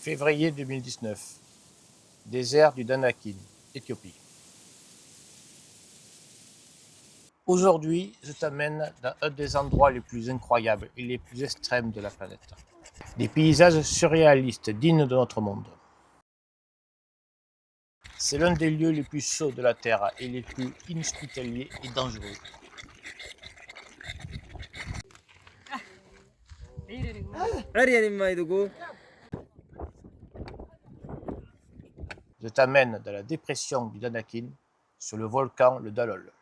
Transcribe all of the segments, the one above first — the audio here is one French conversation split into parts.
Février 2019. Désert du Danakin, Éthiopie. Aujourd'hui, je t'amène dans un des endroits les plus incroyables et les plus extrêmes de la planète. Des paysages surréalistes dignes de notre monde. C'est l'un des lieux les plus chauds de la Terre et les plus inhospitaliers et dangereux. Je t'amène dans la dépression du Danakin, sur le volcan le Dalol.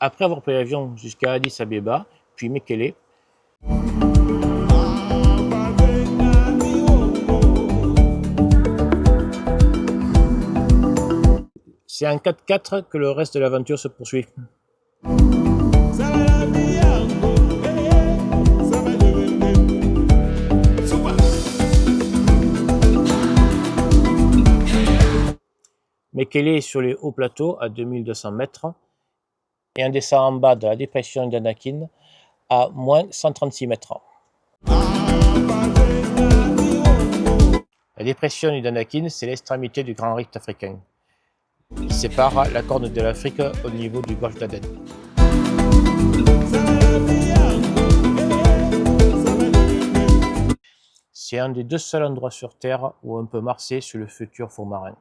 Après avoir pris l'avion jusqu'à Addis Abeba, puis Mekele, c'est en 4x4 que le reste de l'aventure se poursuit. Mekele est sur les hauts plateaux à 2200 mètres et on descend en bas de la dépression du Danakin à moins 136 mètres. La dépression du Danakin, c'est l'extrémité du grand rift africain, qui sépare la corne de l'Afrique au niveau du golfe d'Aden. C'est un des deux seuls endroits sur Terre où on peut marcher sur le futur fond marin.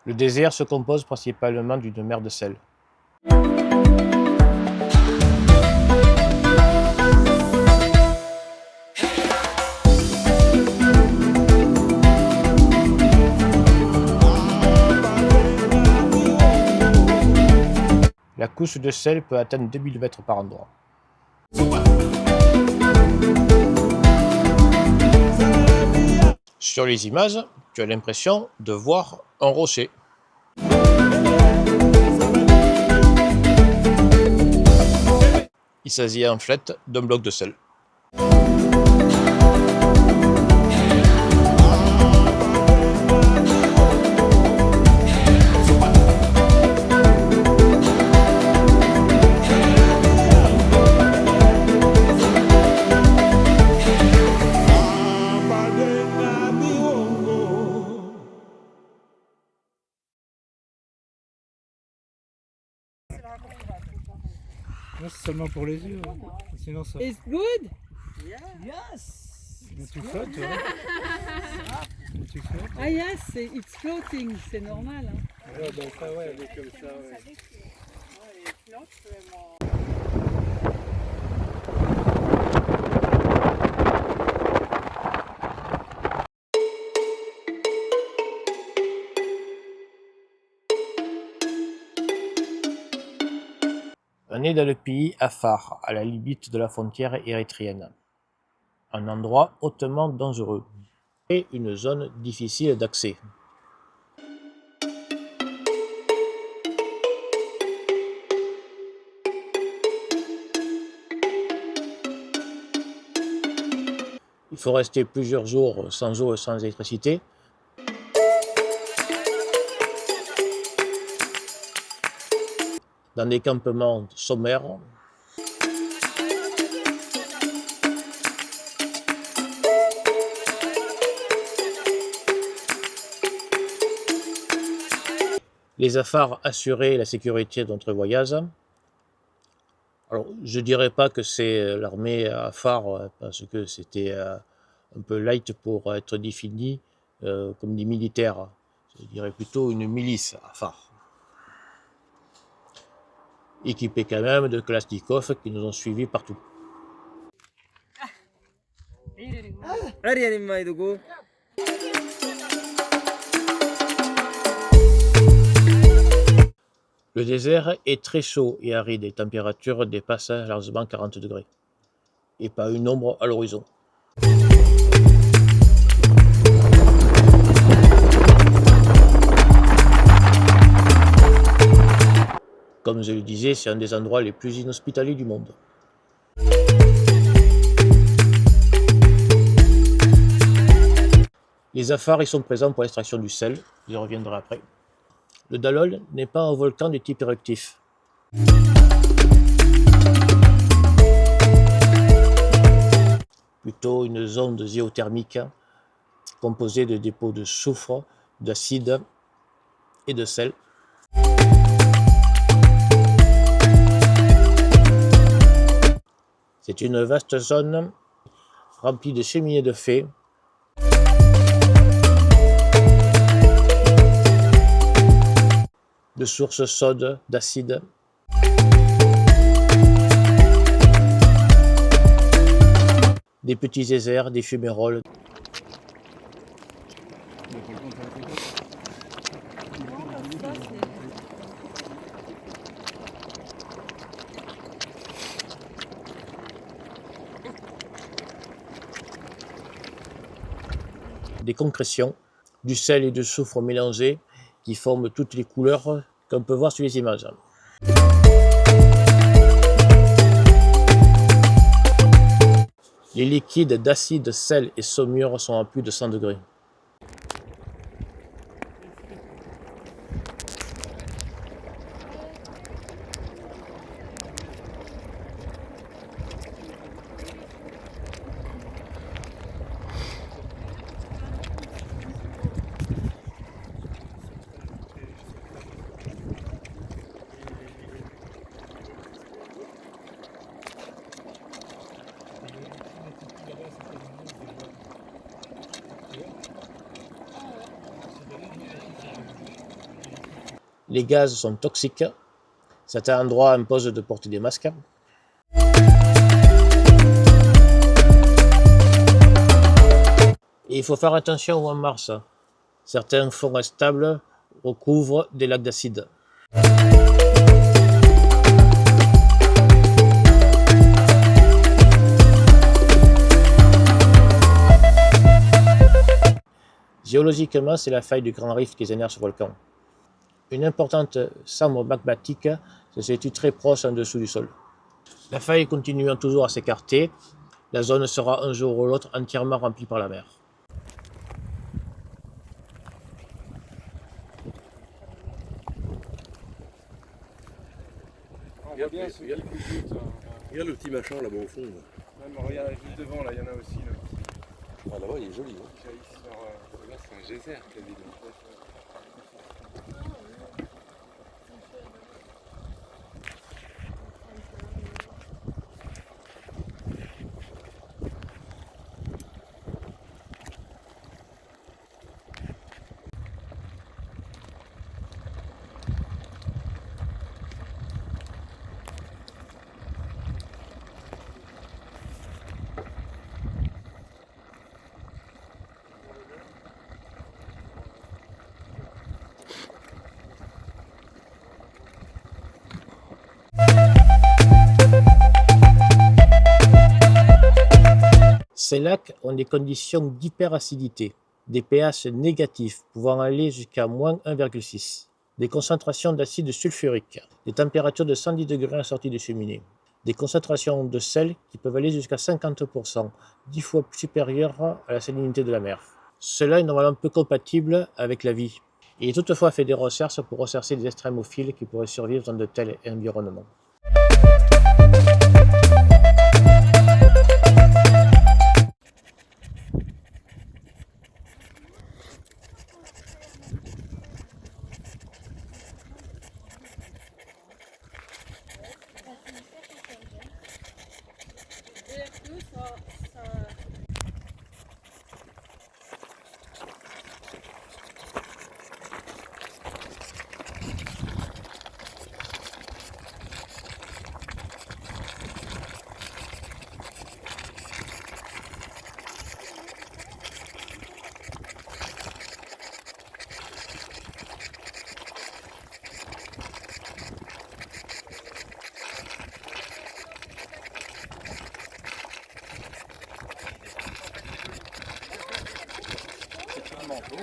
Le désert se compose principalement d'une mer de sel. La couche de sel peut atteindre 2000 mètres par endroit. Sur les images, tu as l'impression de voir un rocher. Il s'agit en fait d'un bloc de sel. Non, c'est seulement pour les yeux. Hein. Sinon ça. It's good? Yes. Tu flottes, toi. Tu flottes. Ah yes, it's floating, c'est normal. Hein. Ouais, bah ça, ouais, elle est comme ça, ouais. On est dans le pays Afar, à la limite de la frontière érythréenne. Un endroit hautement dangereux et une zone difficile d'accès. Il faut rester plusieurs jours sans eau et sans électricité. Dans des campements sommaires. Les Afars assuraient la sécurité de notre voyage. Alors, je ne dirais pas que c'est l'armée Afar, parce que c'était un peu light pour être défini comme des militaires. Je dirais plutôt une milice Afar. Équipée quand même de Kalachnikov qui nous ont suivis partout. Le désert est très chaud et aride, les températures dépassent largement 40 degrés. Et pas une ombre à l'horizon. Comme je le disais, c'est un des endroits les plus inhospitaliers du monde. Les Afars y sont présents pour l'extraction du sel, j'y reviendrai après. Le Dalol n'est pas un volcan de type éruptif. Plutôt une zone géothermique composée de dépôts de soufre, d'acide et de sel. C'est une vaste zone remplie de cheminées de fées, de sources chaudes d'acide, des petits geysers, des fumerolles. Des concrétions, du sel et du soufre mélangés qui forment toutes les couleurs qu'on peut voir sur les images. Les liquides d'acide, sel et saumure sont à plus de 100 degrés. Les gaz sont toxiques. Certains endroits imposent de porter des masques. Et il faut faire attention au mois de mars. Certains fonds instables recouvrent des lacs d'acide. Géologiquement, c'est la faille du Grand Rift qui génère ce volcan. Une importante chambre magmatique se situe très proche en dessous du sol. La faille continuant toujours à s'écarter, la zone sera un jour ou l'autre entièrement remplie par la mer. Regarde le petit machin là-bas au fond. Là. Même regarde juste devant, là, il y en a aussi. Là. Ah là-bas, il est joli. Hein. Là, c'est un geyser quasi. Ces lacs ont des conditions d'hyperacidité, des pH négatifs pouvant aller jusqu'à moins 1,6, des concentrations d'acide sulfurique, des températures de 110 degrés en sortie de cheminée, des concentrations de sel qui peuvent aller jusqu'à 50%, 10 fois supérieures à la salinité de la mer. Cela est normalement peu compatible avec la vie. Il est toutefois fait des recherches pour rechercher des extrémophiles qui pourraient survivre dans de tels environnements. manteau.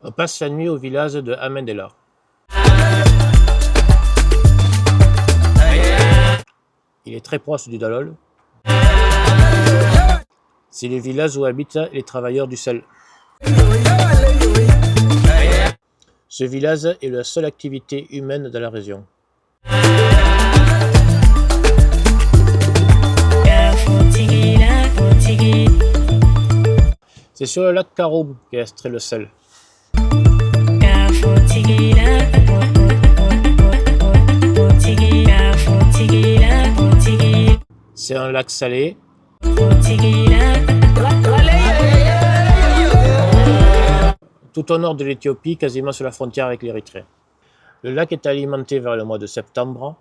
On passe la nuit au village de Amendela. Il est très proche du Dalol. C'est le village où habitent les travailleurs du sel. Ce village est la seule activité humaine dans la région. C'est sur le lac Karoum qu'est extrait le sel. C'est un lac salé. Tout au nord de l'Éthiopie, quasiment sur la frontière avec l'Érythrée. Le lac est alimenté vers le mois de septembre,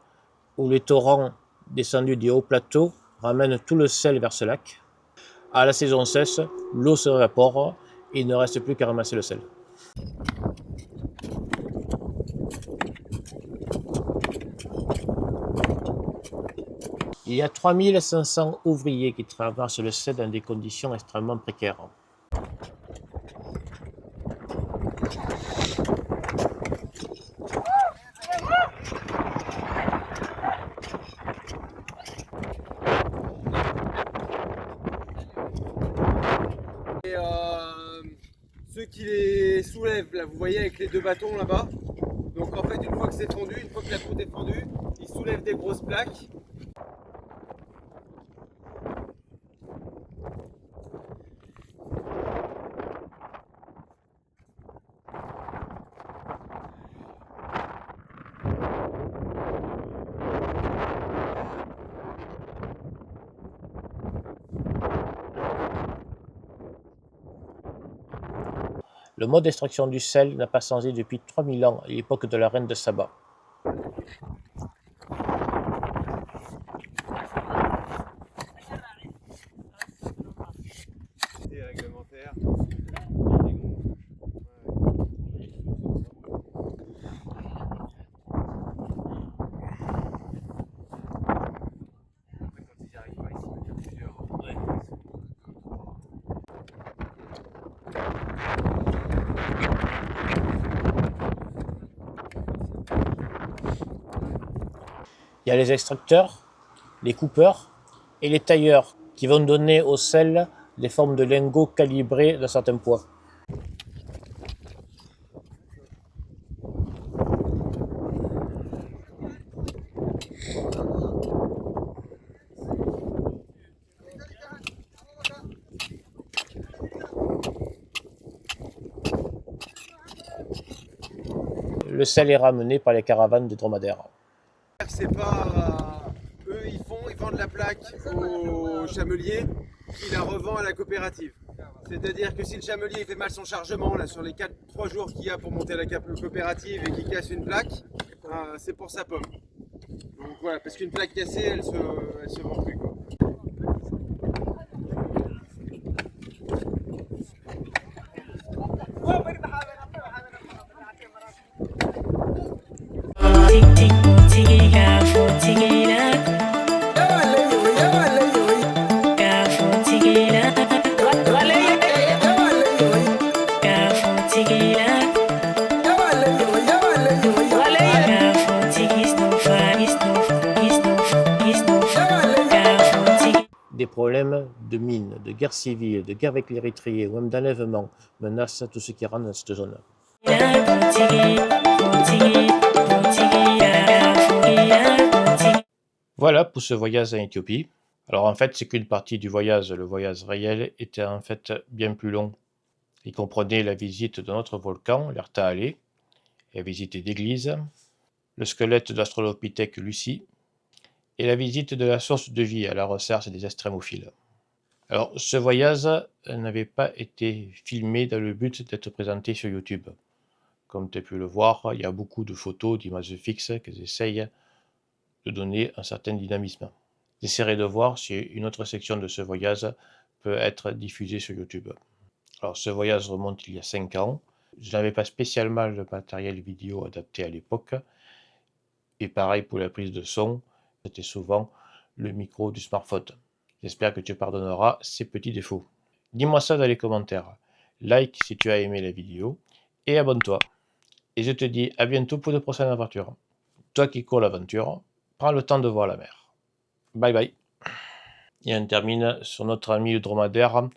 où les torrents descendus des hauts plateaux ramènent tout le sel vers ce lac. À la saison sèche, l'eau se évapore et il ne reste plus qu'à ramasser le sel. Il y a 3500 ouvriers qui traversent le sel dans des conditions extrêmement précaires. Et ceux qui les soulèvent, là, vous voyez avec les deux bâtons là-bas. Donc en fait, une fois que c'est fendu, une fois que la croûte est fendue, ils soulèvent des grosses plaques. Le mode d'extraction du sel n'a pas changé depuis 3000 ans, à l'époque de la reine de Saba. C'est réglementaire. Il y a les extracteurs, les coupeurs et les tailleurs qui vont donner au sel des formes de lingots calibrés d'un certain poids. Le sel est ramené par les caravanes de dromadaires. C'est pas. Eux, ils vendent la plaque au chamelier qui la revend à la coopérative. C'est-à-dire que si le chamelier fait mal son chargement, là, sur les 3 jours qu'il y a pour monter à la coopérative et qu'il casse une plaque, c'est pour sa pomme. Donc voilà, parce qu'une plaque cassée, elle se vend plus, quoi. Des problèmes de mines, de guerre civile, de guerre avec l'Érythrée ou même d'enlèvement menacent tout ce qui rentre dans cette zone. Voilà pour ce voyage en Éthiopie. Alors en fait, c'est qu'une partie du voyage. Le voyage réel était en fait bien plus long. Il comprenait la visite de notre volcan, l'Erta-Ale, et la visite d'églises, le squelette de l'Australopithèque Lucie, et la visite de la source de vie à la recherche des extrémophiles. Alors, ce voyage n'avait pas été filmé dans le but d'être présenté sur YouTube. Comme tu as pu le voir, il y a beaucoup de photos, d'images fixes qui essayent de donner un certain dynamisme. J'essaierai de voir si une autre section de ce voyage peut être diffusée sur YouTube. Alors, ce voyage remonte il y a 5 ans. Je n'avais pas spécialement le matériel vidéo adapté à l'époque. Et pareil pour la prise de son, c'était souvent le micro du smartphone. J'espère que tu pardonneras ces petits défauts. Dis-moi ça dans les commentaires. Like si tu as aimé la vidéo et abonne-toi. Et je te dis à bientôt pour de prochaines aventures. Toi qui cours l'aventure, prends le temps de voir la mer. Bye bye. Et on termine sur notre ami le dromadaire.